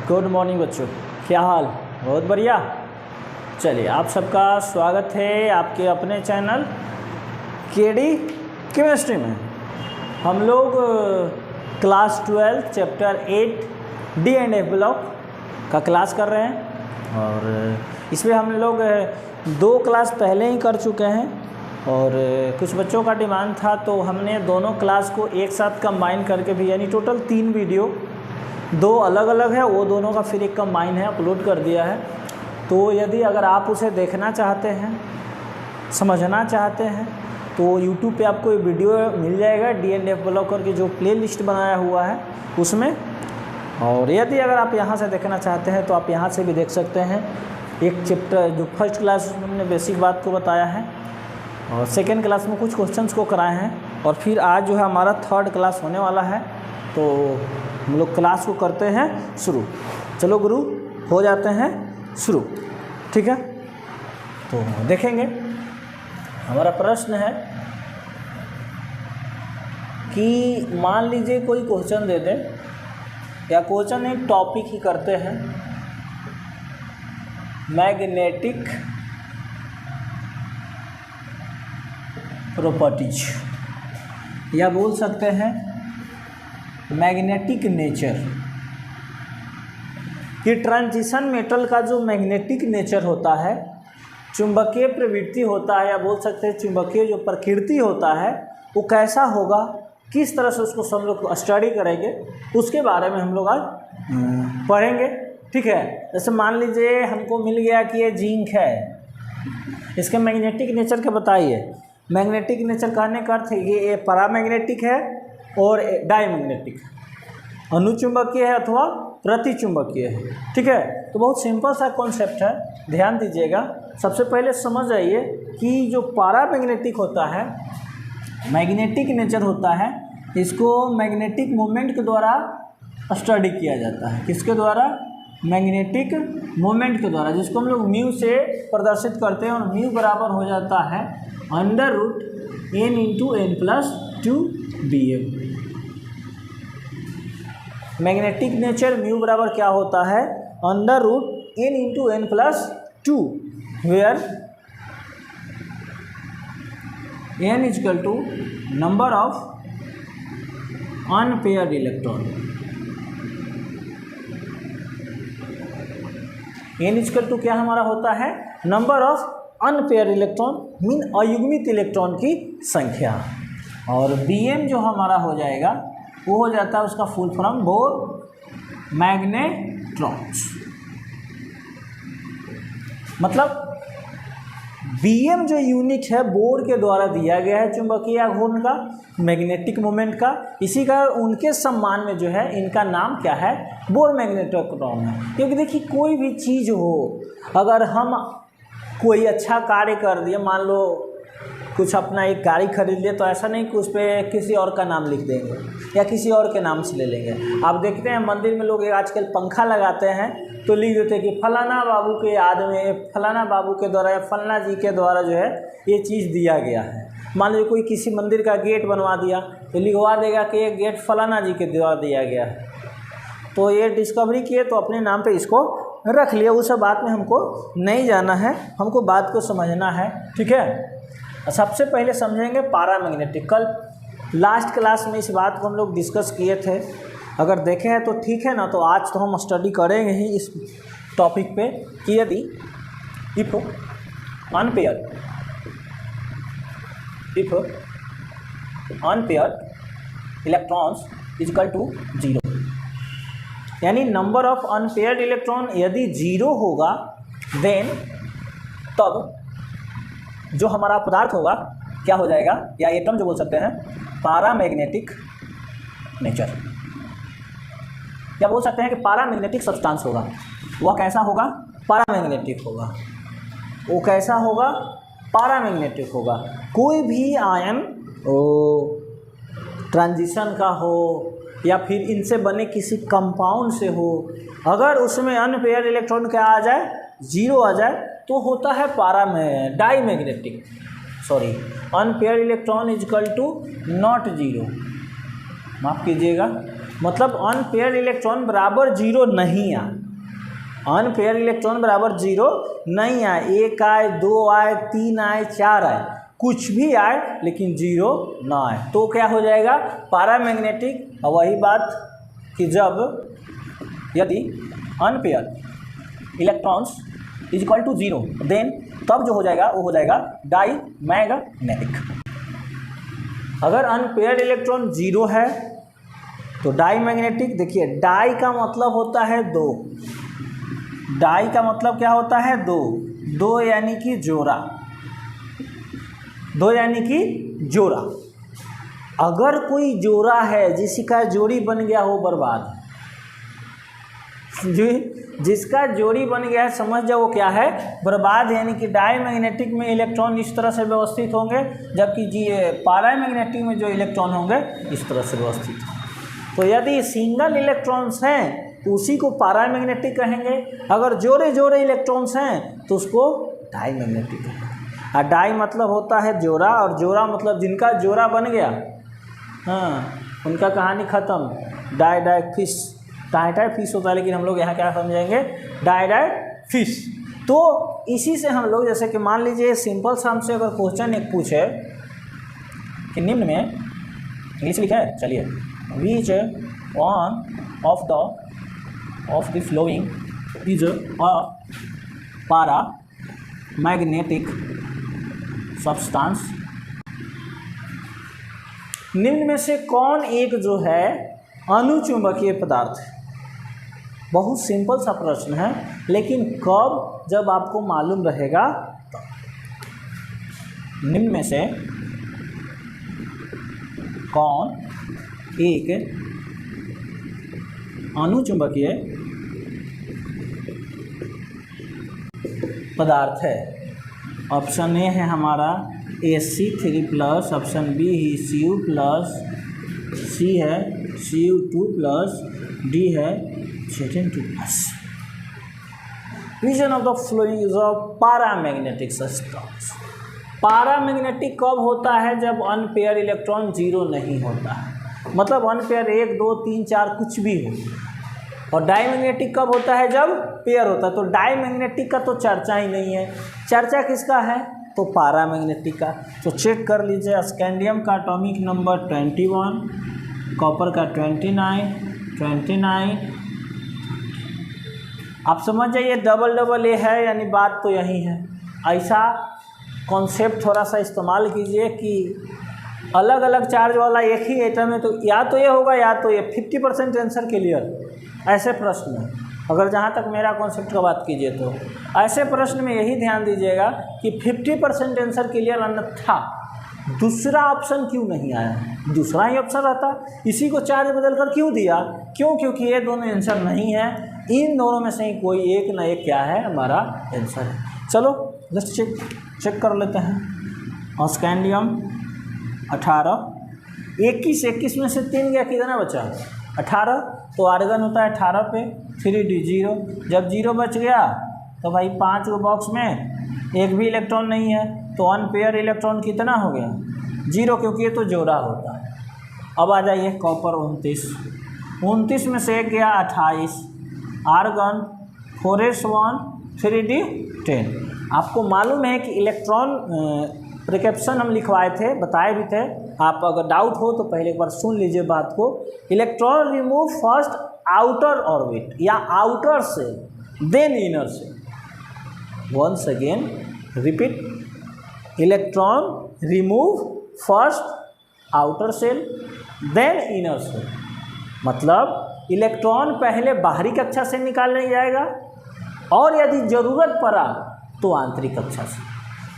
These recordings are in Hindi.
गुड मॉर्निंग बच्चों, क्या हाल? बहुत बढ़िया। चलिए, आप सबका स्वागत है आपके अपने चैनल केडी केमिस्ट्री में। हम लोग क्लास 12 चैप्टर 8 D&F ब्लॉक का क्लास कर रहे हैं और इसमें हम लोग 2 क्लास पहले ही कर चुके हैं और कुछ बच्चों का डिमांड था तो हमने दोनों क्लास को एक साथ कंबाइन करके भी, यानी टोटल 3 वीडियो, 2 अलग अलग है, वो दोनों का फिर एक कंबाइन है, अपलोड कर दिया है। तो यदि अगर आप उसे देखना चाहते हैं, समझना चाहते हैं, तो YouTube पे आपको ये वीडियो मिल जाएगा D&F ब्लॉकर की जो प्लेलिस्ट बनाया हुआ है उसमें। और यदि अगर आप यहाँ से देखना चाहते हैं तो आप यहाँ से भी देख सकते हैं। एक चैप्टर जो फर्स्ट क्लास में हमने बेसिक बात को बताया है और सेकेंड क्लास में कुछ क्वेश्चंस को कराए हैं और फिर आज जो है हमारा 3rd क्लास होने वाला है। तो हम लोग क्लास को करते हैं शुरू। चलो गुरु, हो जाते हैं शुरू, ठीक है? तो देखेंगे, हमारा प्रश्न है कि मान लीजिए कोई क्वेश्चन दे दे, या क्वेश्चन एक टॉपिक ही करते हैं, मैग्नेटिक प्रॉपर्टीज, या बोल सकते हैं मैग्नेटिक नेचर। कि ट्रांजिशन मेटल का जो मैग्नेटिक नेचर होता है, चुंबकीय प्रवृत्ति होता है, या बोल सकते हैं चुंबकीय जो प्रकृति होता है वो कैसा होगा, किस तरह से उसको सब लोग स्टडी करेंगे, उसके बारे में हम लोग आज पढ़ेंगे, ठीक है? जैसे मान लीजिए हमको मिल गया कि ये जिंक है, इसके मैग्नेटिक नेचर के बताइए। मैग्नेटिक नेचर कहने का अर्थ है ये पैरामैग्नेटिक है और डायमैग्नेटिक, अनुचुंबकीय है अथवा प्रतिचुंबकीय है, ठीक है? तो बहुत सिंपल सा कॉन्सेप्ट है, ध्यान दीजिएगा। सबसे पहले समझ जाइए कि जो पैरामैग्नेटिक होता है, मैग्नेटिक नेचर होता है, इसको मैग्नेटिक मोमेंट के द्वारा स्टडी किया जाता है। किसके द्वारा? मैग्नेटिक मोमेंट के द्वारा, जिसको हम लोग म्यू से प्रदर्शित करते हैं और म्यू बराबर हो जाता है √n × n+2bm। Magnetic nature mu बराबर क्या होता है? √n × n+2, where n = number of unpaired electron. n = क्या हमारा होता है? Number of unpaired electron, mean अयुग्मित इलेक्ट्रॉन की संख्या। और Bm जो हमारा हो जाएगा वो हो जाता है उसका फुल फॉर्म बोर मैग्नेट्रॉन्स। मतलब Bm जो यूनिट है बोर के द्वारा दिया गया है चुंबकीय आघूर्ण का, मैग्नेटिक मोमेंट का, इसी का उनके सम्मान में जो है इनका नाम क्या है? बोर मैग्नेट्रॉन है। क्योंकि देखिए कोई भी चीज़ हो, अगर हम कोई अच्छा कार्य कर दिए, मान लो कुछ अपना एक गाड़ी खरीद लिए, तो ऐसा नहीं कि उस पर किसी और का नाम लिख देंगे या किसी और के नाम से ले लेंगे। आप देखते हैं मंदिर में लोग आजकल पंखा लगाते हैं तो लिख देते हैं कि फलाना बाबू के याद में, फलाना बाबू के द्वारा या फलाना जी के द्वारा जो है ये चीज़ दिया गया है। मान लीजिए कोई किसी मंदिर का गेट बनवा दिया तो लिखवा देगा कि ये गेट फलाना जी के द्वारा दिया गया है। तो ये डिस्कवरी किए तो अपने नाम पे इसको रख लिया। उस बात में हमको नहीं जाना है, हमको बात को समझना है, ठीक है? सबसे पहले समझेंगे पैरामैग्नेटिक। कल लास्ट क्लास में इस बात को हम लोग डिस्कस किए थे, अगर देखे हैं तो ठीक है ना। तो आज तो हम स्टडी करेंगे ही इस टॉपिक पे कि यदि इफ अनपेयर्ड इलेक्ट्रॉन्स = 0, यानी नंबर ऑफ अनपेयर्ड इलेक्ट्रॉन यदि 0 होगा, देन तब जो हमारा पदार्थ होगा क्या हो जाएगा, या एटम जो बोल सकते हैं, पैरामैग्नेटिक नेचर, या बोल सकते हैं कि पैरामैग्नेटिक सब्सटेंस होगा। वह कैसा होगा? पैरामैग्नेटिक होगा। वो कैसा होगा? पैरामैग्नेटिक होगा। कोई भी आयन ट्रांजिशन का हो या फिर इनसे बने किसी कंपाउंड से हो, अगर उसमें अनपेयर्ड इलेक्ट्रॉन क्या आ जाए? 0 आ जाए, तो होता है डाईमैग्नेटिक। अनपेयर्ड इलेक्ट्रॉन = नॉट 0, माफ़ कीजिएगा, मतलब अनपेयर इलेक्ट्रॉन बराबर जीरो नहीं आए, अनपेयर इलेक्ट्रॉन बराबर जीरो नहीं आए, एक आए, दो आए, तीन आए, चार आए, कुछ भी आए लेकिन जीरो ना आए तो क्या हो जाएगा, पैरामैग्नेटिक। और वही बात कि जब यदि unpair electrons is equal to zero then तब जो हो जाएगा वो हो जाएगा डाईमैग्नेटिक। अगर अनपेयर्ड इलेक्ट्रॉन जीरो है तो डाईमैग्नेटिक। देखिए डाई का मतलब होता है दो, डाई का मतलब क्या होता है, दो, दो यानी कि जोड़ा, दो यानी कि जोड़ा। अगर कोई जोड़ा है जिसका जोड़ी बन गया हो बर्बाद, जिसका जोड़ी बन गया है समझ जाओ वो क्या है, बर्बाद। यानी कि डाईमैग्नेटिक में इलेक्ट्रॉन इस तरह से व्यवस्थित होंगे जबकि पैरामैग्नेटिक में जो इलेक्ट्रॉन होंगे इस तरह से व्यवस्थित होंगे। तो यदि सिंगल इलेक्ट्रॉन्स हैं तो उसी को पैरामैग्नेटिक कहेंगे, अगर जोड़े जोड़े इलेक्ट्रॉन्स हैं तो उसको डाईमैग्नेटिक कहेंगे। और डाई मतलब होता है जोड़ा, और जोड़ा मतलब जिनका जोड़ा बन गया, हाँ उनका कहानी ख़त्म। Die die fish, die die fish होता है लेकिन हम लोग यहाँ क्या समझेंगे, डाई डाई फिश। तो इसी से हम लोग जैसे कि मान लीजिए सिंपल सा हमसे अगर क्वेश्चन एक पूछे कि निम्न में, इंग्लिश लिखा है, चलिए, which one of the following is a paramagnetic substance, निम्न में से कौन एक जो है अनुचुंबकीय पदार्थ है। बहुत सिंपल सा प्रश्न है लेकिन कब, जब आपको मालूम रहेगा निम्न में से कौन एक अनुचुंबकीय पदार्थ है। ऑप्शन ए है हमारा Ac3+, ऑप्शन बी ही Cu+, सी है Cu2+, डी है Zn2+। Reason of the following is of paramagnetic substance. Paramagnetic कब होता है, जब अनपेयर इलेक्ट्रॉन जीरो नहीं होता है, मतलब अनपेयर 1 2 3 4 कुछ भी हो। और डाईमैग्नेटिक कब होता है, जब पेयर होता है। तो डाईमैग्नेटिक का तो चर्चा ही नहीं है, चर्चा किसका है, तो पैरामैग्नेटिक का। तो चेक कर लीजिए, स्कैंडियम का एटॉमिक नंबर 21, कॉपर का 29। आप समझ जाइए डबल डबल ए है, यानी बात तो यही है। ऐसा कॉन्सेप्ट थोड़ा सा इस्तेमाल कीजिए कि अलग अलग चार्ज वाला एक ही एटम है तो या तो ये होगा या तो ये, 50% आंसर क्लियर। ऐसे प्रश्न में अगर जहाँ तक मेरा कॉन्सेप्ट का बात कीजिए तो ऐसे प्रश्न में यही ध्यान दीजिएगा कि 50% आंसर क्लियर, अन्यथा दूसरा ऑप्शन क्यों नहीं आया, दूसरा ही ऑप्शन रहता, इसी को चार्ज बदल कर क्यों दिया, क्यों, क्योंकि ये दोनों आंसर नहीं है, इन दोनों में से ही कोई एक ना एक क्या है हमारा आंसर है। चलो जस्ट चेक कर लेते हैं। स्कैंडियम 18, 21 में से 3 गया, कितना बचा 18। तो आर्गन होता है 18 पे, 3d 0, जब 0 बच गया तो भाई 5 बॉक्स में एक भी इलेक्ट्रॉन नहीं है, तो अनपेयर इलेक्ट्रॉन कितना हो गया 0, क्योंकि ये तो जोड़ा होता है। अब आ जाइए कॉपर 29 में से एक गया 28, आर्गन 4s1, 3d 10। आपको मालूम है कि इलेक्ट्रॉन प्रिकैप्शन हम लिखवाए थे, बताए भी थे, आप अगर डाउट हो तो पहले एक बार सुन लीजिए बात को। Electron remove first outer orbit या आउटर से देन इनर से। Once again repeat, electron remove first outer shell then inner shell, मतलब इलेक्ट्रॉन पहले बाहरी कक्षा से निकालने जाएगा और यदि ज़रूरत पड़ा तो आंतरिक कक्षा से।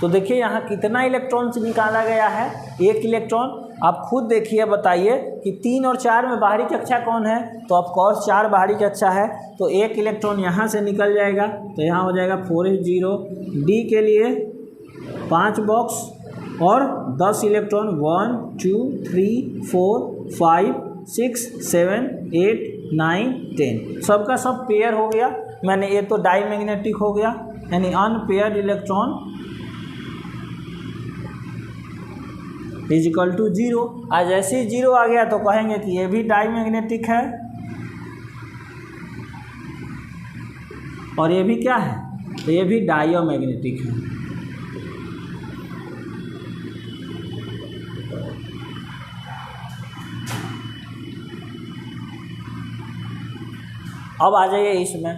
तो देखिए यहाँ कितना इलेक्ट्रॉन निकाला गया है, एक इलेक्ट्रॉन। आप खुद देखिए, बताइए कि 3 और 4 में बाहरी कक्षा कौन है, तो ऑफकोर्स 4 बाहरी कक्षा है, तो एक इलेक्ट्रॉन यहाँ से निकल जाएगा, तो यहाँ हो जाएगा 4s0। डी के लिए 5 बॉक्स और 10 इलेक्ट्रॉन, 1 2 3 4 5 6 7 8 9 10, सबका सब पेयर हो गया। मैंने ये तो डाईमैग्नेटिक हो गया, यानी unpaired electron is equal to 0। आज जैसे ही 0 आ गया तो कहेंगे कि ये भी डाई मैग्नेटिक है और ये भी क्या है, तो ये भी डायोमैग्नेटिक है। अब आ जाइए इसमें,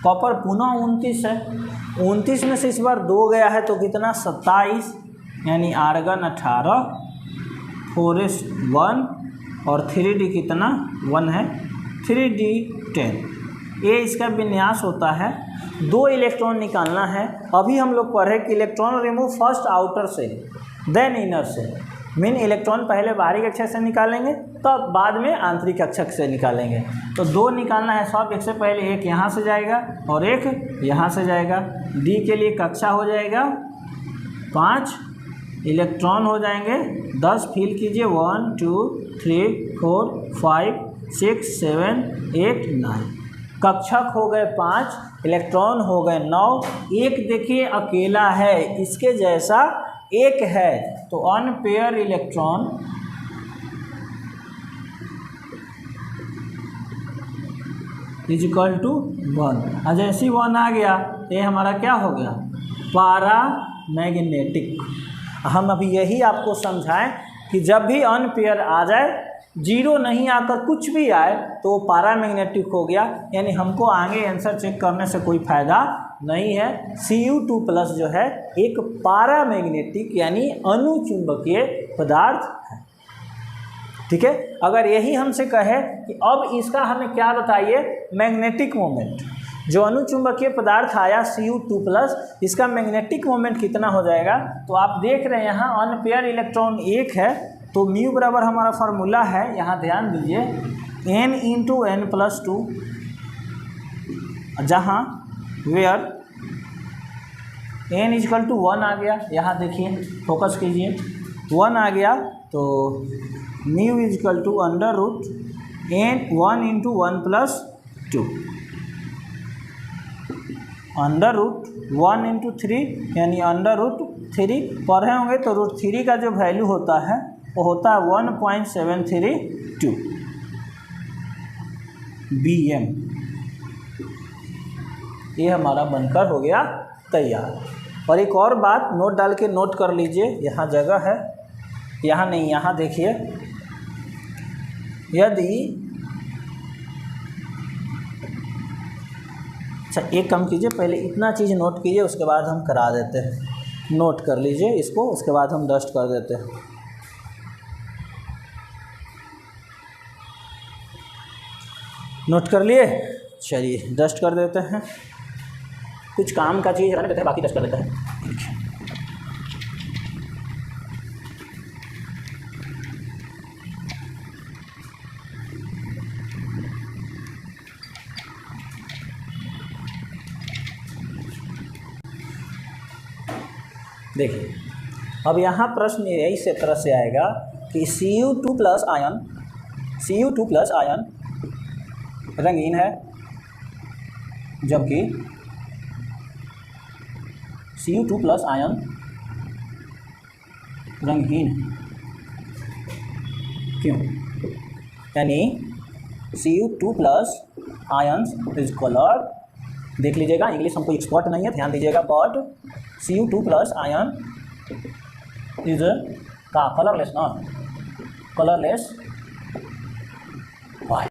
कॉपर पुनः 29 है, 29 में से इस बार 2 गया है तो कितना 27, यानी आर्गन 18, 4s 1 और 3d कितना 1 है, 3d 10। ये इसका विन्यास होता है। 2 इलेक्ट्रॉन निकालना है। अभी हम लोग पढ़े कि इलेक्ट्रॉन रिमूव फर्स्ट आउटर से देन इनर से, मीन इलेक्ट्रॉन पहले बाहरी कक्षक से निकालेंगे तब बाद में आंतरिक कक्षक से निकालेंगे। तो 2 निकालना है सब, एक से पहले एक यहाँ से जाएगा और एक यहाँ से जाएगा। डी के लिए कक्षा हो जाएगा 5, इलेक्ट्रॉन हो जाएंगे 10, फिल कीजिए 1 2 3 4 5 6 7 8 9, कक्षक हो गए 5, इलेक्ट्रॉन हो गए 9। एक देखिए अकेला है, इसके जैसा एक है, तो unpair electron is equal to 1। और जैसे 1 आ गया तो ये हमारा क्या हो गया, पारा मैग्नेटिक। हम अभी यही आपको समझाएं कि जब भी अनपेयर आ जाए, 0 नहीं आकर कुछ भी आए तो वो पारा मैग्नेटिक हो गया, यानी हमको आगे आंसर चेक करने से कोई फ़ायदा नहीं है। Cu2+ जो है एक पारा मैग्नेटिक यानी अनुचुंबकीय पदार्थ है। ठीक है, अगर यही हमसे कहे कि अब इसका हमें क्या बताइए, मैग्नेटिक मोमेंट, जो अनुचुंबकीय पदार्थ आया Cu2+, इसका मैग्नेटिक मोमेंट कितना हो जाएगा, तो आप देख रहे हैं यहाँ अनपेयर इलेक्ट्रॉन 1 है, तो म्यू बराबर हमारा फार्मूला है, यहाँ ध्यान दीजिए n × n+2, जहाँ वेयर n = 1 आ गया। यहाँ देखिए, फोकस कीजिए, 1 आ गया तो म्यू = n 1 × 1+2, √1 × 3 यानी √3। पढ़े होंगे तो √3 का जो वैल्यू होता है वो होता है 1.732 bm। ये हमारा बनकर हो गया तैयार। और एक और बात नोट डाल के नोट कर लीजिए, यहाँ जगह है, यहाँ नहीं, यहाँ देखिए, यदि अच्छा एक काम कीजिए, पहले इतना चीज़ नोट कीजिए, उसके बाद हम करा देते हैं। नोट कर लीजिए इसको, उसके बाद हम डस्ट कर देते हैं। नोट कर लिए, चलिए डस्ट कर देते हैं। कुछ काम का चीज़ रहने देते हैं, बाकी डस्ट कर देते हैं। देखिए, अब यहाँ प्रश्न इस तरह से आएगा कि Cu2+ आयन रंगीन है, जबकि Cu2+ आयन रंगहीन है। क्यों? यानी Cu2+ आयन्स इज कलर्ड, देख लीजिएगा, इंग्लिश हमको एक्सपर्ट नहीं है, ध्यान दीजिएगा, बट Cu2+ आयन इज का कलरलेस, ना कलरलेस। वाई,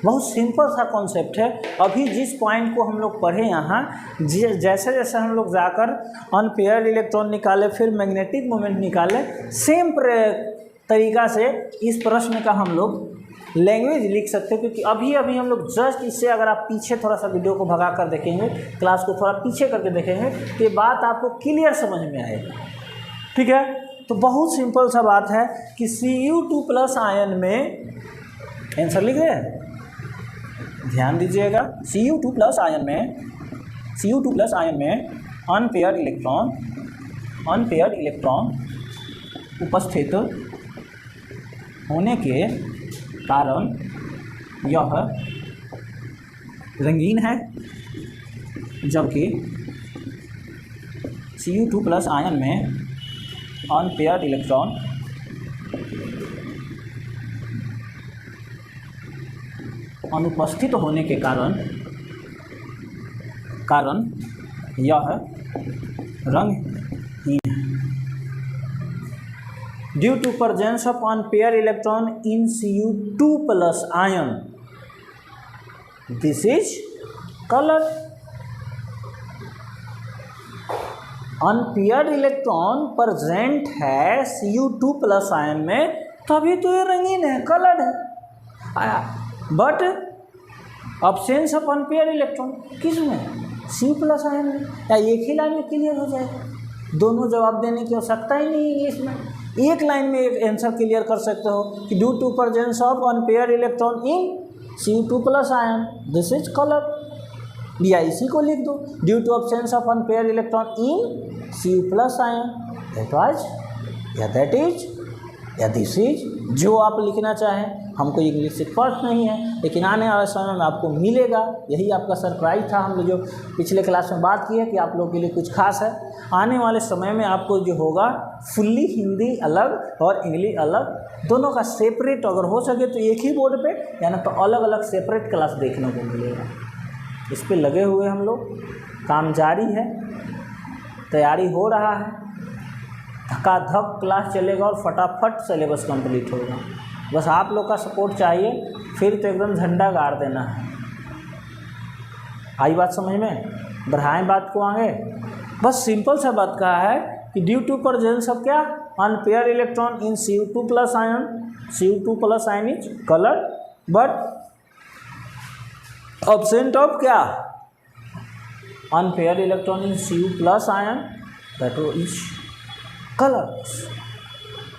बहुत सिंपल सा कॉन्सेप्ट है। अभी जिस पॉइंट को हम लोग पढ़े यहाँ, जैसे जैसे हम लोग जाकर अनपेयर्ड इलेक्ट्रॉन निकाले, फिर मैग्नेटिक मोमेंट निकाले, सेम तरीका से इस प्रश्न का हम लोग लैंग्वेज लिख सकते हैं। क्योंकि अभी अभी हम लोग जस्ट इससे, अगर आप पीछे थोड़ा सा वीडियो को भगा कर देखेंगे, क्लास को थोड़ा पीछे करके देखेंगे, तो ये बात आपको क्लियर समझ में आएगा। ठीक है, तो बहुत सिंपल सा बात है कि Cu2+ आयन में, आंसर लिख रहे हैं, ध्यान दीजिएगा, Cu2+ आयन में अनपेयर्ड इलेक्ट्रॉन उपस्थित होने के कारण यह रंगीन है, जबकि Cu2 प्लस आयन में अनपेयर्ड इलेक्ट्रॉन अनुपस्थित होने के कारण यह रंगहीन है। Due to presence of unpair electron in Cu2 plus ion, this is colour. Unpaired electron present है Cu2 प्लस आयन में, तभी तो ये रंगीन है, कलर्ड है। But absence of unpair electron किस में? Cu प्लस आयन में। या एक ही लाइन में क्लियर हो जाएगा, दोनों जवाब देने की आवश्यकता ही नहीं है इसमें। एक लाइन में एक आंसर क्लियर कर सकते हो कि due to presence of unpair electron in Cu2 plus ion, this is colour. या इसी को लिख दो, due to absence of unpair electron in Cu plus ion, that was या दैट इज या दिस इज, जो आप लिखना चाहें। हमको इंग्लिश से फर्क नहीं है, लेकिन आने वाले समय में आपको मिलेगा। यही आपका सरप्राइज था। हम लोग जो पिछले क्लास में बात की है कि आप लोगों के लिए कुछ खास है। आने वाले समय में आपको जो होगा फुल्ली हिंदी अलग और इंग्लिश अलग, दोनों का सेपरेट अगर हो सके तो एक ही बोर्ड पे, यानी तो अलग अलग सेपरेट क्लास देखने को मिलेगा। इस पे लगे हुए हम लोग, काम जारी है, तैयारी हो रहा है, धकाधक क्लास चलेगा और फटाफट सिलेबस कंप्लीट होगा। बस आप लोग का सपोर्ट चाहिए, फिर तो एकदम झंडा गाड़ देना है। आई बात समझ में? बढ़ाएं बात को आगे। बस सिंपल सा बात कहा है कि ड्यू टू प्रेजेंस ऑफ क्या? Unpaired electron in Cu2 plus ion, Cu2 plus ion is colour, but absent of क्या? Unpaired electron in Cu plus ion, that is colour.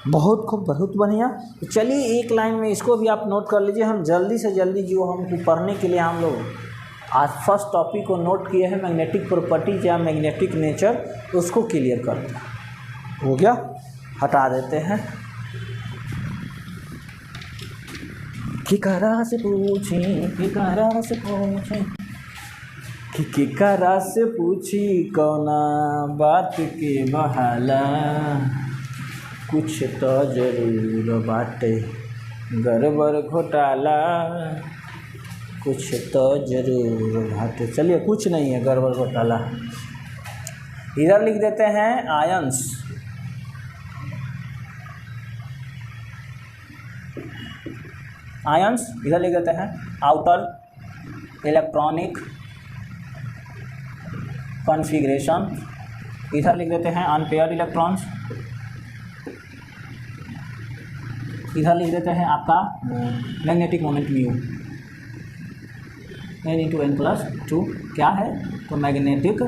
बहुत खूब, बहुत बढ़िया। तो चलिए एक लाइन में इसको भी आप नोट कर लीजिए। हम जल्दी से जल्दी जो हमको पढ़ने के लिए हम लोग आज फर्स्ट टॉपिक को नोट किए हैं, मैग्नेटिक प्रॉपर्टीज या मैग्नेटिक नेचर, उसको क्लियर करते हैं। हो गया, हटा देते हैं। किकरा से पूछें, किकरा से पूछें, किकरा से पूछी कौना बात के बहाला, कुछ तो जरूर बाटे गड़बड़ घोटाला, कुछ तो जरूर बाटे। चलिए, कुछ नहीं है गड़बड़ घोटाला। इधर लिख देते हैं आयंस। आयंस इधर लिख देते हैं आउटर इलेक्ट्रॉनिक कॉन्फ़िगरेशन। इधर लिख देते हैं अनपेयर्ड इलेक्ट्रॉन्स। इधर लिख देते हैं आपका magnetic moment mu, n into n plus 2 क्या है? तो मैग्नेटिक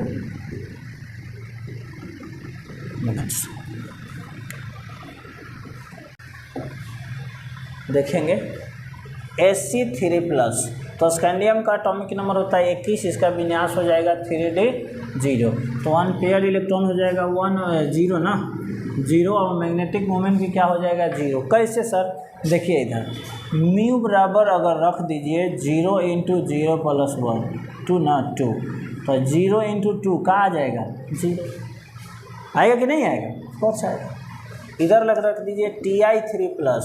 मोमेंट्स। देखेंगे Sc3+, तो स्कैंडियम का एटॉमिक नंबर होता है 21, इसका विन्यास हो जाएगा 3d0। तो अनपेयर्ड इलेक्ट्रॉन हो जाएगा 1 0 ना, 0, और मैग्नेटिक मोमेंट भी क्या हो जाएगा 0। कैसे सर? देखिए इधर म्यू बराबर अगर रख दीजिए 0 इंटू 0 प्लस 1 2 ना 2, तो 0 इंटू 2 का आ जाएगा 0। आएगा कि नहीं आएगा? कौन सा आएगा? इधर रख दीजिए Ti3+,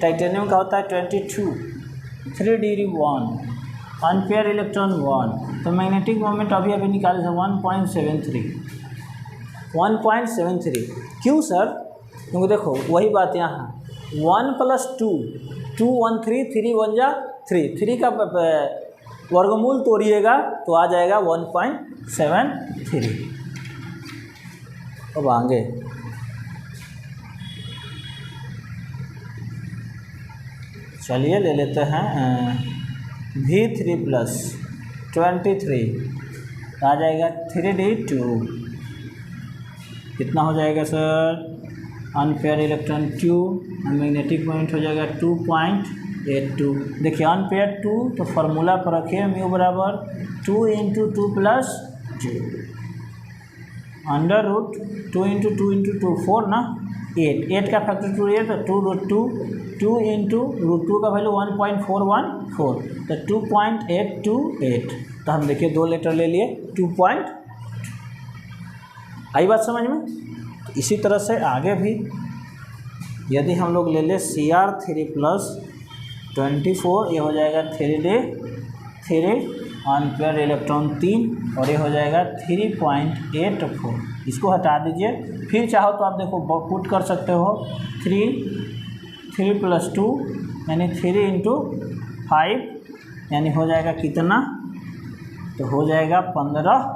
टाइटेनियम का होता है 22, 3d1, अनपेयर इलेक्ट्रॉन 1, तो मैग्नेटिक मोमेंट अभी अभी निकाले थे 1.73। क्यों सर? क्योंकि देखो वही बात यहाँ 1 + 2 2 1 3 3 1 जा 3 का वर्गमूल तोड़िएगा तो आ जाएगा 1.73। अब आगे चलिए ले लेते हैं V3+, 23 आ जाएगा 3d2। कितना हो जाएगा sir? Unpaired electron 2, magnetic moment हो जाएगा 2.82। देखिए अनपेयर 2, तो फार्मूला पर रखिए म्यू बराबर 2 into 2 plus 2 under root 2 into 2 into 2 4 ना, 8 का फैक्टर 2 है तो 2 इंटू रूट 2 का वैल्यू 1.414, तो 2.828। तो हम देखिए 2 लेटर ले लिए 2. आई बात समझ में। तो इसी तरह से आगे भी यदि हम लोग ले लें Cr3 + 24, ये हो जाएगा 3d3 अनपेयर इलेक्ट्रॉन 3 और ये हो जाएगा 3.84। इसको हटा दीजिए। फिर चाहो तो आप देखो पुट कर सकते हो 3 + 2 यानी 3 × 5 यानी हो जाएगा कितना, तो हो जाएगा 15।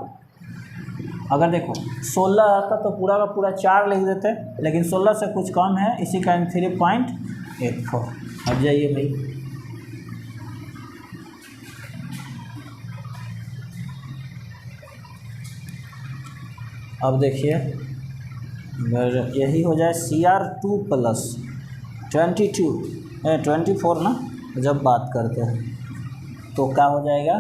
अगर देखो 16 आता तो पूरा का पूरा 4 लिख देते, लेकिन 16 से कुछ कम है, इसी कारण 3.84। अब जाइए भाई, अब देखिए अगर यही हो जाए Cr2 + 24 ना, जब बात करते हैं तो क्या हो जाएगा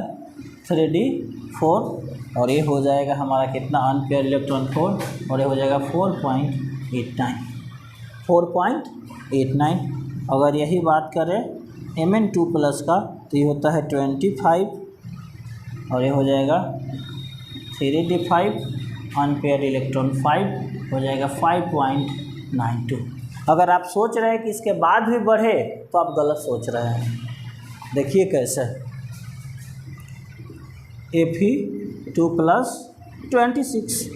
3d4 और ये हो जाएगा हमारा कितना अनपेयर इलेक्ट्रॉन 4 और ये हो जाएगा 4.89। अगर यही बात करें Mn2 प्लस का तो ये होता है 25 और ये हो जाएगा 3d5 अनपेयर इलेक्ट्रॉन 5 हो जाएगा 5.92। अगर आप सोच रहे हैं कि इसके बाद भी बढ़े तो आप गलत सोच रहे हैं। देखिए कैसे Fe2 + 26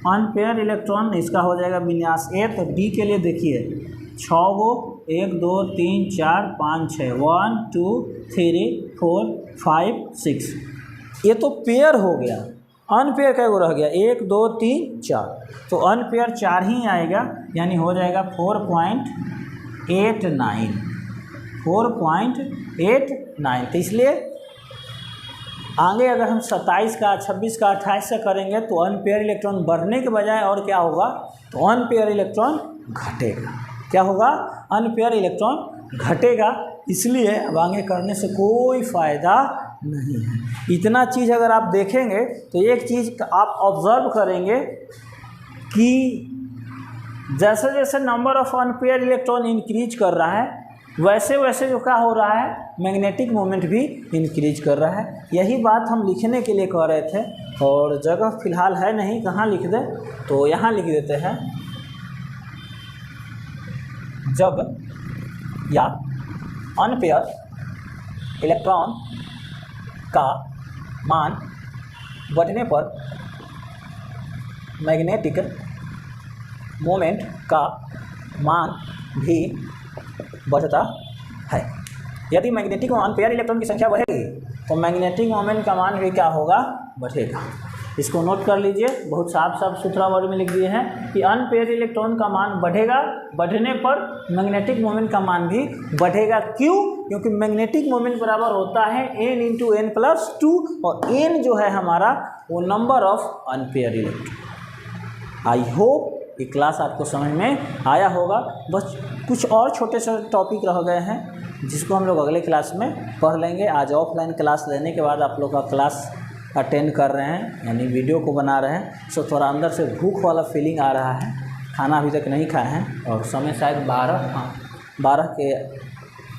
अनपेयर इलेक्ट्रॉन, इसका हो जाएगा विन्यास ए। तो डी के लिए देखिए 6 गो, 1 2 3 4 5 6 1 2 3 4 5 6, ये तो पेयर हो गया। अनपेयर क्या रह गया 1 2 3 4, तो अनपेयर 4 ही आएगा, यानी हो जाएगा 4.89। तो इसलिए आगे अगर हम 27 का 26 का 28 से करेंगे तो अनपेयर इलेक्ट्रॉन बढ़ने के बजाय और क्या होगा, तो अनपेयर इलेक्ट्रॉन घटेगा। क्या होगा, अनपेयर इलेक्ट्रॉन घटेगा। इसलिए अब आगे करने से कोई फ़ायदा नहीं है। इतना चीज़ अगर आप देखेंगे तो एक चीज़ आप ऑब्जर्व करेंगे कि जैसे जैसे number of unpair electron increase कर रहा है वैसे वैसे जो क्या हो रहा है, मैग्नेटिक मोमेंट भी इंक्रीज कर रहा है। यही बात हम लिखने के लिए कह रहे थे और जगह फ़िलहाल है नहीं, कहाँ लिख दें, तो यहाँ लिख देते हैं। जब या अनपेयर इलेक्ट्रॉन का मान बढ़ने पर मैग्नेटिक मोमेंट का मान भी बढ़ता है। यदि मैग्नेटिक अनपेयर इलेक्ट्रॉन की संख्या बढ़ेगी तो मैग्नेटिक मोमेंट का मान भी क्या होगा, बढ़ेगा। इसको नोट कर लीजिए, बहुत साफ सुथरा वर्ड में लिख दिए हैं कि अनपेयर इलेक्ट्रॉन का मान बढ़ेगा, बढ़ने पर मैग्नेटिक मोमेंट का मान भी बढ़ेगा। क्यों? क्योंकि मैग्नेटिक मोमेंट बराबर होता है n × n+2 और n जो है हमारा वो number of unpair electron. I hope ये क्लास आपको समझ में आया होगा। बस कुछ और छोटे से टॉपिक रह गए हैं जिसको हम लोग अगले क्लास में पढ़ लेंगे। आज ऑफलाइन क्लास लेने के बाद आप लोग का क्लास अटेंड कर रहे हैं, यानी वीडियो को बना रहे हैं, सो थोड़ा अंदर से भूख वाला फीलिंग आ रहा है। खाना अभी तक नहीं खाए हैं और समय शायद 12 के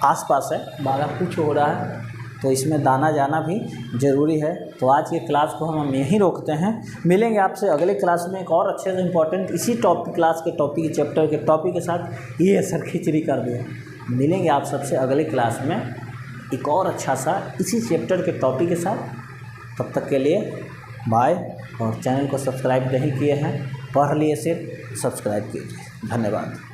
आसपास है, 12 कुछ हो रहा है, तो इसमें दाना जाना भी ज़रूरी है। तो आज के क्लास को हम यहीं रोकते हैं। मिलेंगे आपसे अगले क्लास में एक और अच्छे से इम्पोर्टेंट इसी क्लास के टॉपिक चैप्टर के टॉपिक के साथ। ये सर खिचड़ी कर दिया। मिलेंगे आप सबसे अगले क्लास में एक और अच्छा सा इसी चैप्टर के टॉपिक के साथ। तब तक के लिए बाय। और चैनल को सब्सक्राइब नहीं किए हैं, पढ़ लिए सिर्फ, सब्सक्राइब कीजिए। धन्यवाद।